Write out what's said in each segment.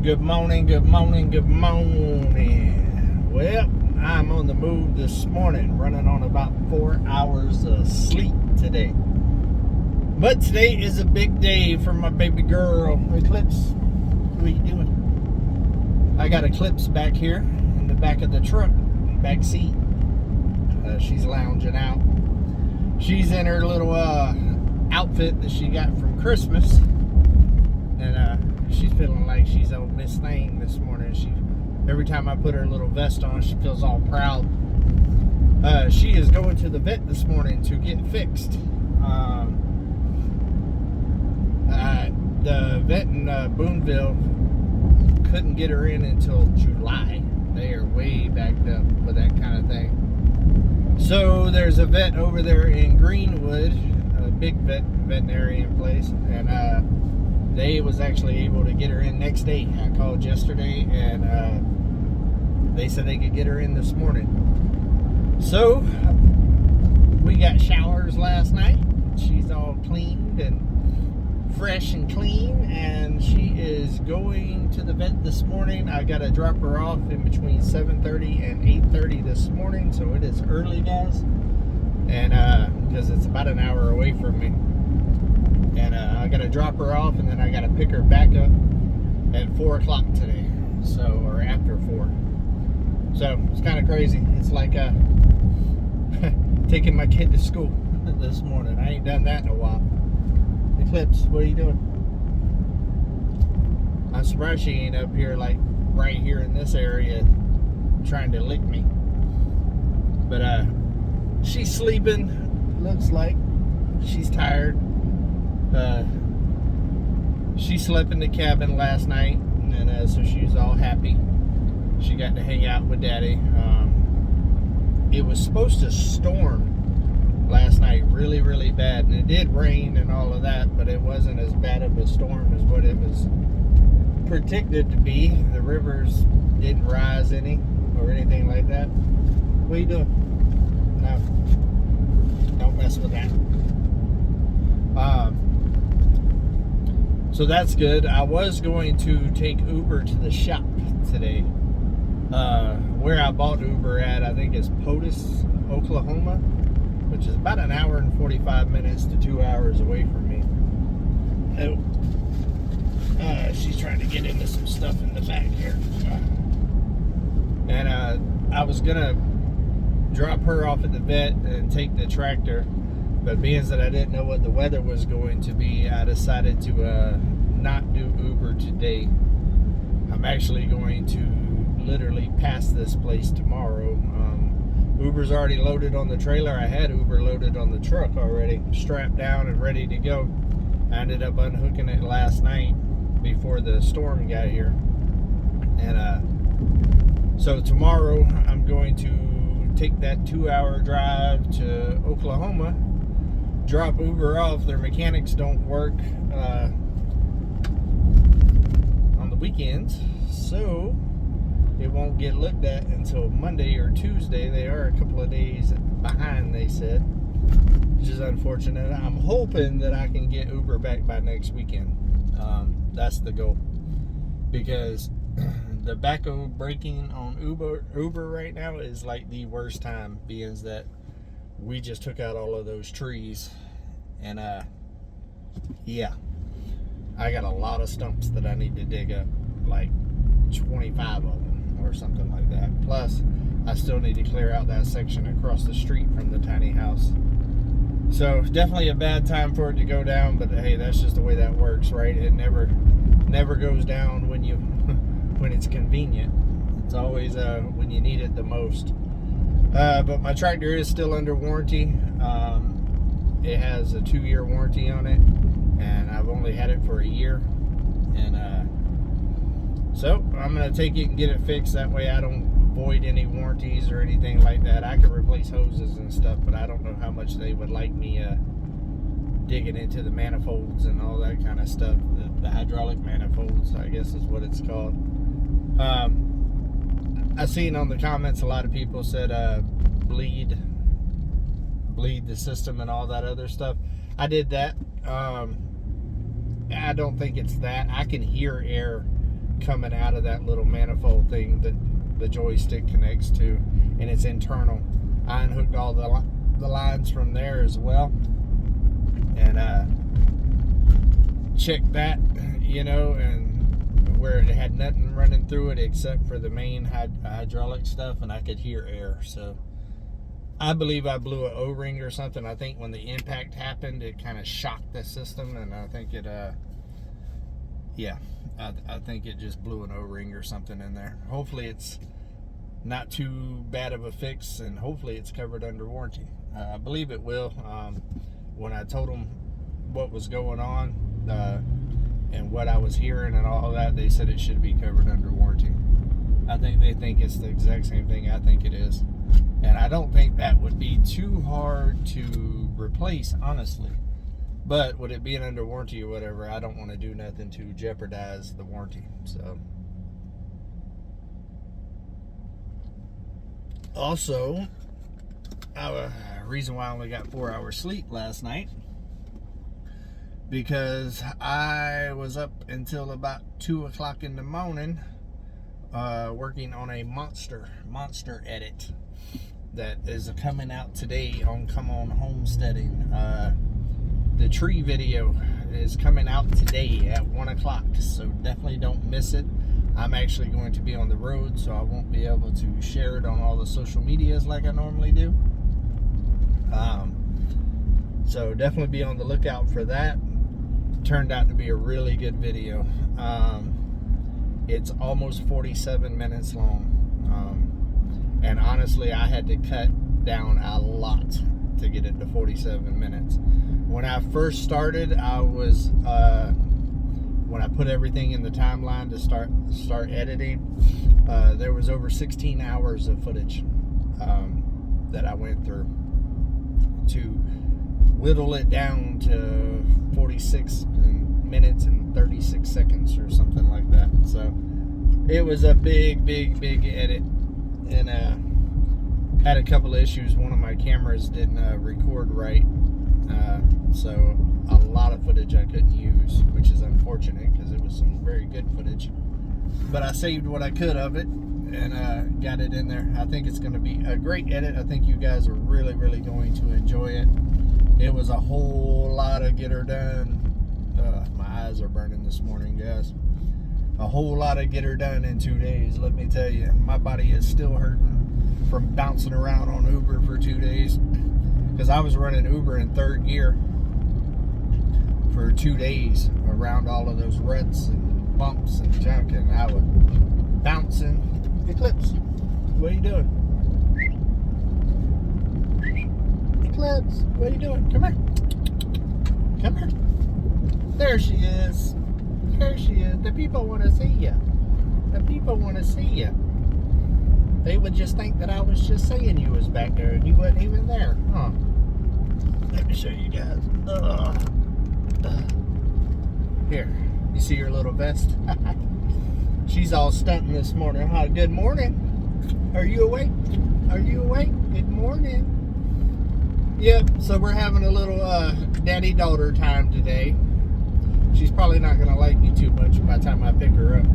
Good morning, good morning, good morning. Well, I'm on the move this morning, running on about 4 hours of sleep today. But today is a big day for my baby girl. Eclipse, what are you doing? I got Eclipse back here in the back of the truck, back seat. She's lounging out. She's in her little outfit that she got from Christmas. And she's feeling like she's old Miss Thing this morning. Every time I put her little vest on, she feels all proud. She is going to the vet this morning to get fixed. The vet in Boonville couldn't get her in until July. They are way backed up with that kind of thing. So there's a vet over there in Greenwood, a big veterinarian place, and they was actually able to get her in next day. I called yesterday, and they said they could get her in this morning. So we got showers last night. She's all cleaned and fresh and clean, and she is going to the vet this morning. I got to drop her off in between 7:30 and 8:30 this morning, so it is early, guys, and because it's about an hour away from me. And I got to drop her off, and then I got to pick her back up at 4 o'clock today, or after 4. So it's kind of crazy. It's like taking my kid to school this morning. I ain't done that in a while. Eclipse, what are you doing? I'm surprised she ain't up here, like right here in this area, trying to lick me. But she's sleeping. Looks like she's tired. She slept in the cabin last night, and so she was all happy. She got to hang out with Daddy. It was supposed to storm last night really, really bad, and it did rain and all of that, but it wasn't as bad of a storm as what it was predicted to be. The rivers didn't rise any or anything like that. What are you doing? No, don't mess with that. So that's good. I was going to take Uber to the shop today. Where I bought Uber at, I think, is POTUS, Oklahoma, which is about an hour and 45 minutes to 2 hours away from me. Oh, she's trying to get into some stuff in the back here. And I was going to drop her off at the vet and take the tractor, but being that I didn't know what the weather was going to be, I decided to not do Uber today. I'm actually going to literally pass this place tomorrow. Uber's already loaded on the trailer. I had Uber loaded on the truck already, strapped down and ready to go. I ended up unhooking it last night before the storm got here. And so tomorrow I'm going to take that 2-hour drive to Oklahoma, drop Uber off. Their mechanics don't work on the weekends, so it won't get looked at until Monday or Tuesday. They are a couple of days behind, they said, which is unfortunate. I'm hoping that I can get Uber back by next weekend. That's the goal, because the backhoe braking on Uber right now is like the worst time, being that we just took out all of those trees, and yeah, I got a lot of stumps that I need to dig up, like 25 of them or something like that. Plus I still need to clear out that section across the street from the tiny house. So definitely a bad time for it to go down, but hey, that's just the way that works, right? It never goes down when you when it's convenient. It's always when you need it the most. But my tractor is still under warranty. It has a 2-year warranty on it, and I've only had it for a year. And so I'm going to take it and get it fixed. That way I don't void any warranties or anything like that. I can replace hoses and stuff, but I don't know how much they would like me digging into the manifolds and all that kind of stuff. The hydraulic manifolds, I guess is what it's called. I seen on the comments a lot of people said bleed the system and all that other stuff. I did that. I don't think it's that. I can hear air coming out of that little manifold thing that the joystick connects to, and it's internal. I unhooked all the lines from there as well, and checked that, you know, and where it had nothing running through it except for the main hydraulic stuff, and I could hear air. So I believe I blew an O-ring or something. I think when the impact happened, it kind of shocked the system, and I think it yeah, I think it just blew an O-ring or something in there. Hopefully it's not too bad of a fix, and hopefully it's covered under warranty. I believe it will. When I told them what was going on and what I was hearing and all that, they said it should be covered under warranty. I think they think it's the exact same thing I think it is, and I don't think that would be too hard to replace, honestly. But with it being under warranty or whatever, I don't want to do nothing to jeopardize the warranty. So, also, reason why I only got 4 hours sleep last night, because I was up until about 2 o'clock in the morning working on a monster edit that is coming out today on Come On Homesteading. The tree video is coming out today at 1 o'clock, so definitely don't miss it. I'm actually going to be on the road, so I won't be able to share it on all the social medias like I normally do. So definitely be on the lookout for that. Turned out to be a really good video. It's almost 47 minutes long, and honestly I had to cut down a lot to get it to 47 minutes. When I first started, I was when I put everything in the timeline to start editing, there was over 16 hours of footage that I went through to whittle it down to 46 minutes and 36 seconds or something like that. So it was a big edit, and had a couple of issues. One of my cameras didn't record right, so a lot of footage I couldn't use, which is unfortunate because it was some very good footage. But I saved what I could of it and got it in there. I think it's going to be a great edit. I think you guys are really going to enjoy it. It was a whole lot of get her done. My eyes are burning this morning, guys. A whole lot of get her done in 2 days, let me tell you. My body is still hurting from bouncing around on Uber for 2 days, because I was running Uber in third gear for 2 days around all of those ruts and bumps and junk, and I was bouncing. Eclipse, what are you doing? Eclipse, what are you doing? Come here. Come here. There she is. There she is. The people want to see you. The people want to see you. They would just think that I was just saying you was back there and you wasn't even there. Huh. Let me show you guys. Here. You see her little vest? She's all stunting this morning. Huh? Good morning. Are you awake? Are you awake? Good morning. Yep, so we're having a little daddy-daughter time today. She's probably not going to like me too much by the time I pick her up.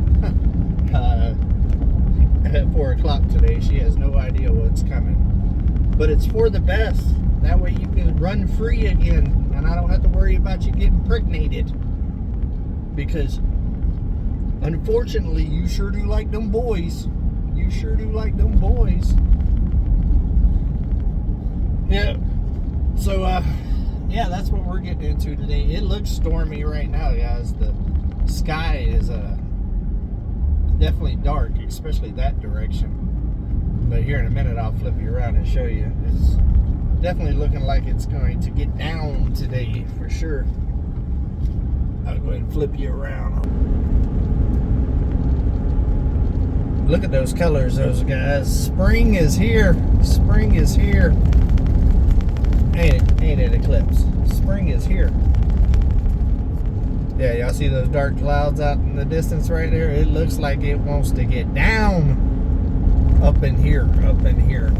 At 4 o'clock today. She has no idea what's coming. But it's for the best. That way you can run free again, and I don't have to worry about you getting impregnated. Because, unfortunately, you sure do like them boys. You sure do like them boys. Yeah. So, yeah, that's what we're getting into today. It looks stormy right now, guys. The sky is definitely dark, especially that direction. But here in a minute, I'll flip you around and show you. It's definitely looking like it's going to get down today, for sure. I'll go ahead and flip you around. Look at those colors, those guys. Spring is here. Spring is here. Ain't it, Eclipse? Spring is here. Yeah, y'all see those dark clouds out in the distance right there? It looks like it wants to get down up in here, up in here.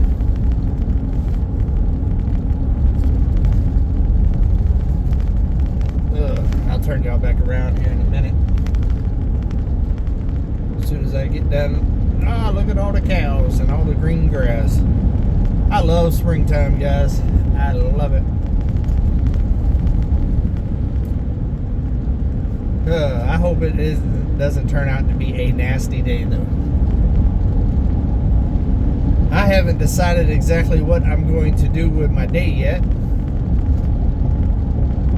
I'll turn y'all back around here in a minute. as soon as I get done. Ah, look at all the cows and all the green grass. I love springtime, guys. I love it. I hope it doesn't turn out to be a nasty day, though. I haven't decided exactly what I'm going to do with my day yet.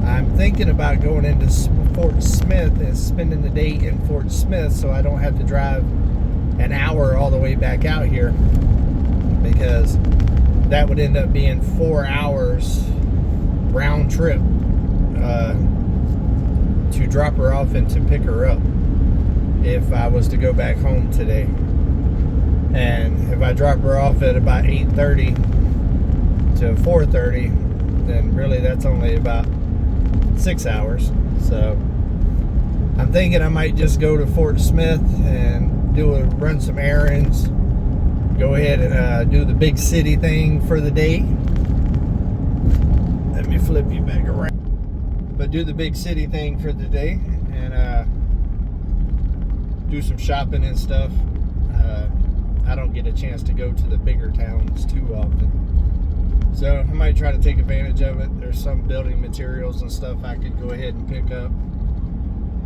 I'm thinking about going into Fort Smith and spending the day in Fort Smith so I don't have to drive an hour all the way back out here, because that would end up being 4 hours round trip to drop her off and to pick her up if I was to go back home today. And if I drop her off at about 8:30 to 4:30, then really that's only about 6 hours. So I'm thinking I might just go to Fort Smith and run some errands, go ahead and do the big city thing for the day. Let me flip you back around. But do the big city thing for the day and do some shopping and stuff. I don't get a chance to go to the bigger towns too often, so I might try to take advantage of it. There's some building materials and stuff I could go ahead and pick up.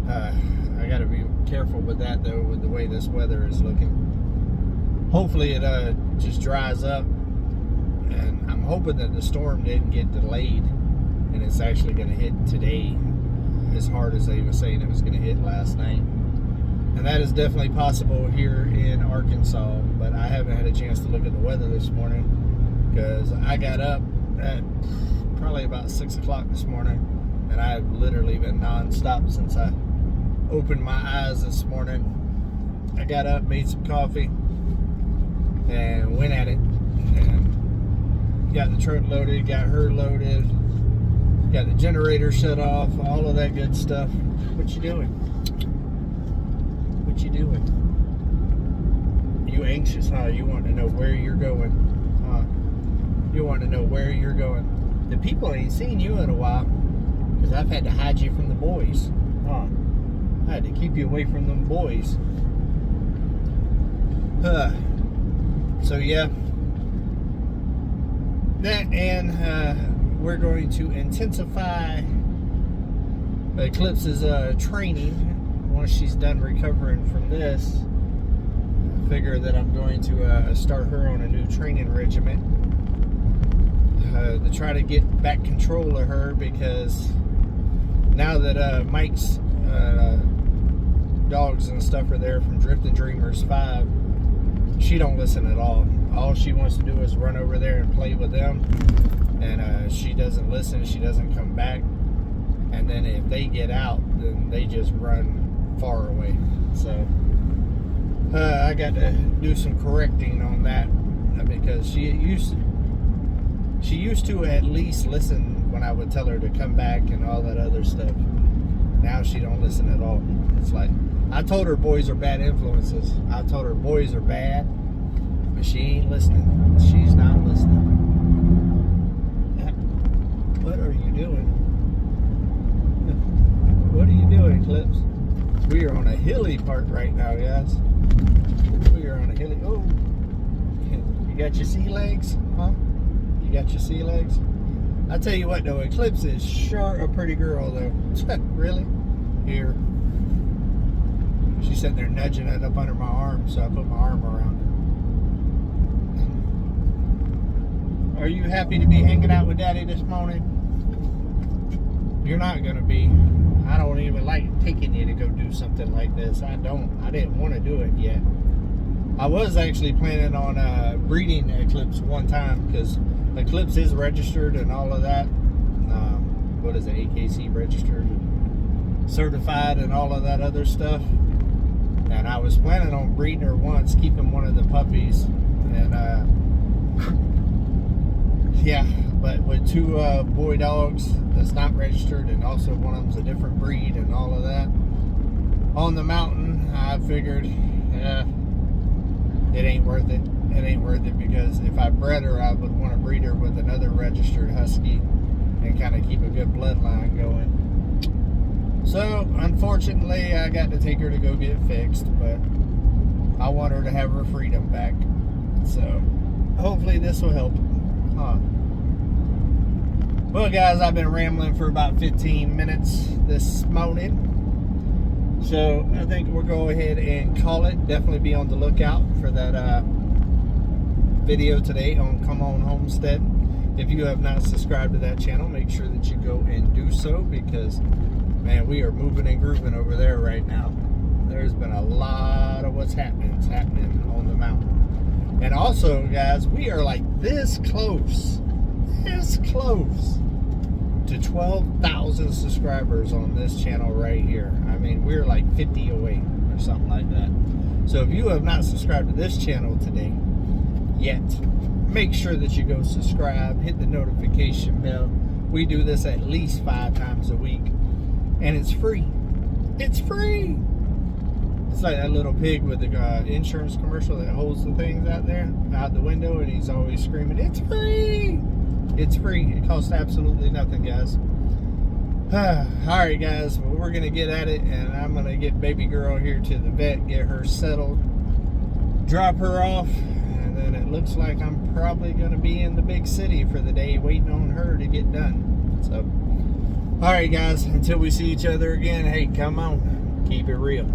I got to be careful with that, though, with the way this weather is looking. Hopefully it just dries up, and I'm hoping that the storm didn't get delayed and it's actually going to hit today as hard as they were saying it was going to hit last night. And that is definitely possible here in Arkansas, but I haven't had a chance to look at the weather this morning because I got up at probably about 6 o'clock this morning, and I've literally been non-stop since I opened my eyes this morning. I got up, made some coffee, and went at it, and got the truck loaded, got her loaded, got the generator shut off, all of that good stuff. What you doing? What you doing? You anxious, huh? You want to know where you're going, huh? You want to know where you're going. The people ain't seen you in a while because I've had to hide you from the boys, huh? I had to keep you away from them boys. So yeah, that, and we're going to intensify Eclipse's training once she's done recovering from this. I figure that I'm going to start her on a new training regimen to try to get back control of her, because now that Mike's dogs and stuff are there from Drifting Dreamers 5, she don't listen at all. All she wants to do is run over there and play with them, and she doesn't listen, she doesn't come back, and then if they get out, then they just run far away. So I got to do some correcting on that, because she used to at least listen when I would tell her to come back and all that other stuff. Now she don't listen at all. It's like, I told her boys are bad influences. I told her boys are bad, but she ain't listening. She's not listening. What are you doing? What are you doing, Eclipse? We are on a hilly part right now, guys. We are on a hilly. Oh, you got your sea legs, huh? You got your sea legs? I tell you what, though, Eclipse is sure a pretty girl, though. Really? Here. She's sitting there nudging it up under my arm, so I put my arm around her. Are you happy to be hanging out with Daddy this morning? You're not going to be. I don't even like taking you to go do something like this. I didn't want to do it yet. I was actually planning on breeding Eclipse one time, because Eclipse is registered and all of that. What is it? AKC registered, certified, and all of that other stuff. And I was planning on breeding her once, keeping one of the puppies, and yeah, but with two boy dogs that's not registered, and also one of them's a different breed and all of that, on the mountain, I figured, yeah, it ain't worth it. It ain't worth it, because if I bred her, I would want to breed her with another registered husky and kind of keep a good bloodline going. So, unfortunately, I got to take her to go get fixed, but I want her to have her freedom back. So hopefully this will help. Well, guys, I've been rambling for about 15 minutes this morning. So I think we'll go ahead and call it. Definitely be on the lookout for that video today on Come On Homestead. If you have not subscribed to that channel, make sure that you go and do so, because, man, we are moving and grooving over there right now. There's been a lot of what's happening on the mountain. And also, guys, we are like this close to 12,000 subscribers on this channel right here. I mean, we're like 50 away or something like that. So if you have not subscribed to this channel today yet, make sure that you go subscribe, hit the notification bell. We do this at least 5 times a week, and it's free. It's free. It's like that little pig with the insurance commercial that holds the things out there, out the window, and he's always screaming, "It's free!" It's free. It costs absolutely nothing, guys. Alright, guys, well, we're going to get at it, and I'm going to get baby girl here to the vet, get her settled, drop her off, and then it looks like I'm probably going to be in the big city for the day waiting on her to get done. So, alright, guys, until we see each other again, hey, come on, keep it real.